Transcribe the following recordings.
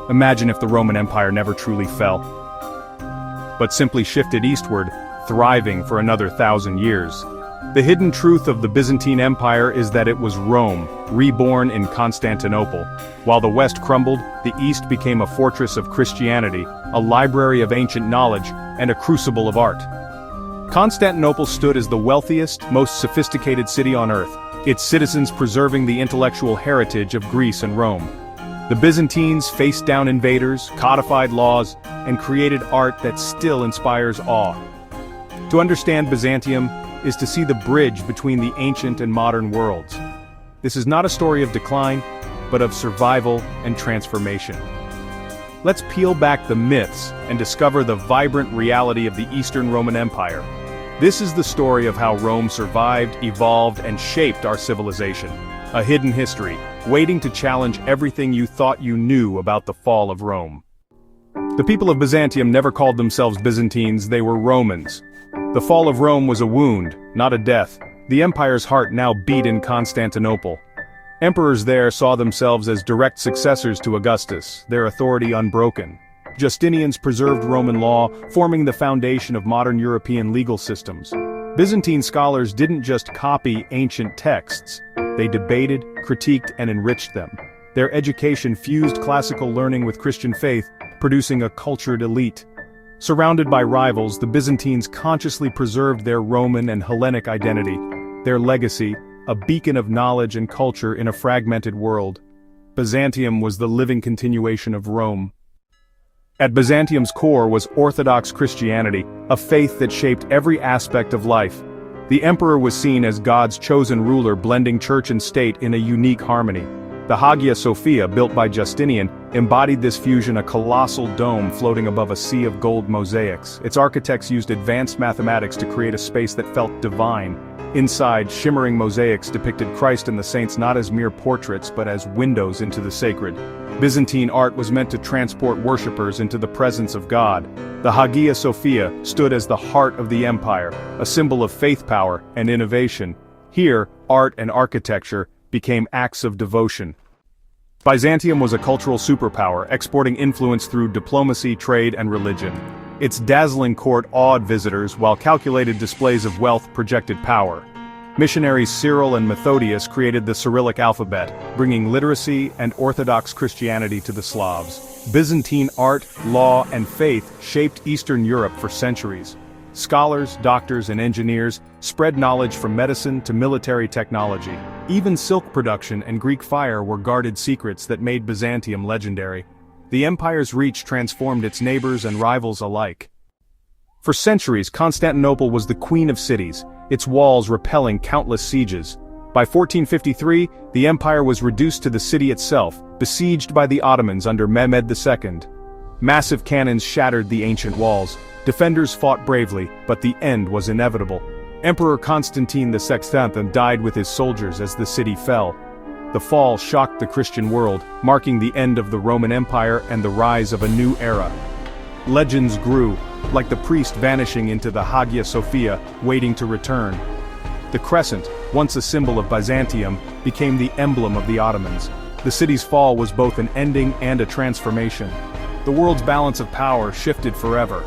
Imagine if the Roman Empire never truly fell, but simply shifted eastward, thriving for another 1,000 years. The hidden truth of the Byzantine Empire is that it was Rome, reborn in Constantinople. While the West crumbled, the East became a fortress of Christianity, a library of ancient knowledge, and a crucible of art. Constantinople stood as the wealthiest, most sophisticated city on earth, its citizens preserving the intellectual heritage of Greece and Rome. The Byzantines faced down invaders, codified laws, and created art that still inspires awe. To understand Byzantium is to see the bridge between the ancient and modern worlds. This is not a story of decline, but of survival and transformation. Let's peel back the myths and discover the vibrant reality of the Eastern Roman Empire. This is the story of how Rome survived, evolved, and shaped our civilization. A hidden history, waiting to challenge everything you thought you knew about the fall of Rome. The people of Byzantium never called themselves Byzantines, they were Romans. The fall of Rome was a wound, not a death. The empire's heart now beat in Constantinople. Emperors there saw themselves as direct successors to Augustus, their authority unbroken. Justinians preserved Roman law, forming the foundation of modern European legal systems. Byzantine scholars didn't just copy ancient texts, they debated, critiqued, and enriched them. Their education fused classical learning with Christian faith, producing a cultured elite. Surrounded by rivals, the Byzantines consciously preserved their Roman and Hellenic identity, their legacy, a beacon of knowledge and culture in a fragmented world. Byzantium was the living continuation of Rome. At Byzantium's core was Orthodox Christianity, a faith that shaped every aspect of life. The emperor was seen as God's chosen ruler, blending church and state in a unique harmony. The Hagia Sophia, built by Justinian, embodied this fusion, a colossal dome floating above a sea of gold mosaics. Its architects used advanced mathematics to create a space that felt divine. Inside, shimmering mosaics depicted Christ and the saints not as mere portraits but as windows into the sacred. Byzantine art was meant to transport worshippers into the presence of God. The Hagia Sophia stood as the heart of the empire, a symbol of faith power and innovation. Here, art and architecture became acts of devotion. Byzantium was a cultural superpower, exporting influence through diplomacy, trade, and religion. Its dazzling court awed visitors, while calculated displays of wealth projected power. Missionaries Cyril and Methodius created the Cyrillic alphabet, bringing literacy and Orthodox Christianity to the Slavs. Byzantine art, law, and faith shaped Eastern Europe for centuries. Scholars, doctors, and engineers spread knowledge from medicine to military technology. Even silk production and Greek fire were guarded secrets that made Byzantium legendary. The empire's reach transformed its neighbors and rivals alike. For centuries, Constantinople was the queen of cities, its walls repelling countless sieges. By 1453, the empire was reduced to the city itself, besieged by the Ottomans under Mehmed II. Massive cannons shattered the ancient walls. Defenders fought bravely, but the end was inevitable. Emperor Constantine VI died with his soldiers as the city fell. The fall shocked the Christian world, marking the end of the Roman Empire and the rise of a new era. Legends grew, like the priest vanishing into the Hagia Sophia, waiting to return. The crescent, once a symbol of Byzantium, became the emblem of the Ottomans. The city's fall was both an ending and a transformation. The world's balance of power shifted forever.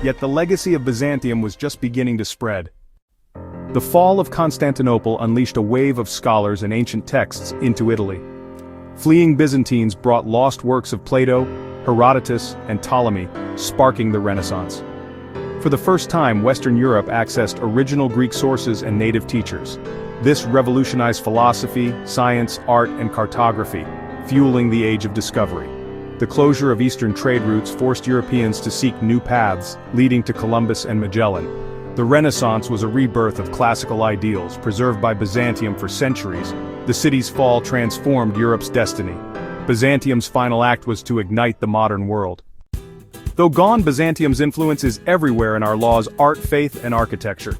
Yet the legacy of Byzantium was just beginning to spread. The fall of Constantinople unleashed a wave of scholars and ancient texts into Italy. Fleeing Byzantines brought lost works of Plato, Herodotus, and Ptolemy, sparking the Renaissance. For the first time, Western Europe accessed original Greek sources and native teachers. This revolutionized philosophy, science, art, and cartography, fueling the age of discovery. The closure of eastern trade routes forced Europeans to seek new paths, leading to Columbus and Magellan. The Renaissance was a rebirth of classical ideals preserved by Byzantium for centuries. The city's fall transformed Europe's destiny. Byzantium's final act was to ignite the modern world. Though gone, Byzantium's influence is everywhere in our laws, art, faith, and architecture.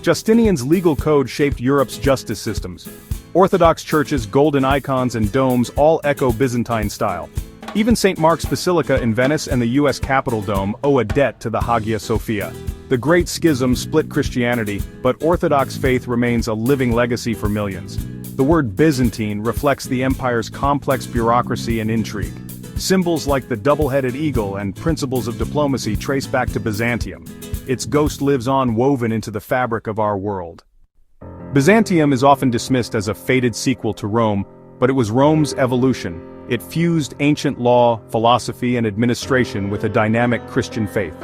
Justinian's legal code shaped Europe's justice systems. Orthodox churches, golden icons, and domes all echo Byzantine style. Even St. Mark's Basilica in Venice and the U.S. Capitol Dome owe a debt to the Hagia Sophia. The Great Schism split Christianity, but Orthodox faith remains a living legacy for millions. The word Byzantine reflects the empire's complex bureaucracy and intrigue. Symbols like the double-headed eagle and principles of diplomacy trace back to Byzantium. Its ghost lives on, woven into the fabric of our world. Byzantium is often dismissed as a faded sequel to Rome, but it was Rome's evolution. It fused ancient law, philosophy, and administration with a dynamic Christian faith.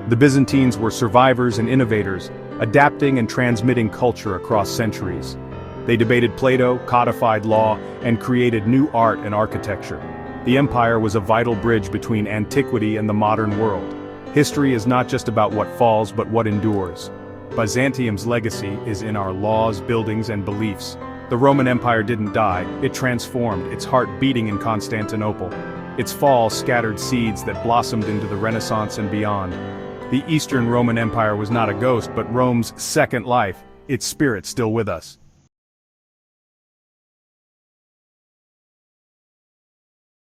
The Byzantines were survivors and innovators, adapting and transmitting culture across centuries. They debated Plato, codified law, and created new art and architecture. The empire was a vital bridge between antiquity and the modern world. History is not just about what falls but what endures. Byzantium's legacy is in our laws, buildings, and beliefs. The Roman Empire didn't die, it transformed, its heart beating in Constantinople. Its fall scattered seeds that blossomed into the Renaissance and beyond. The Eastern Roman Empire was not a ghost but Rome's second life, its spirit still with us.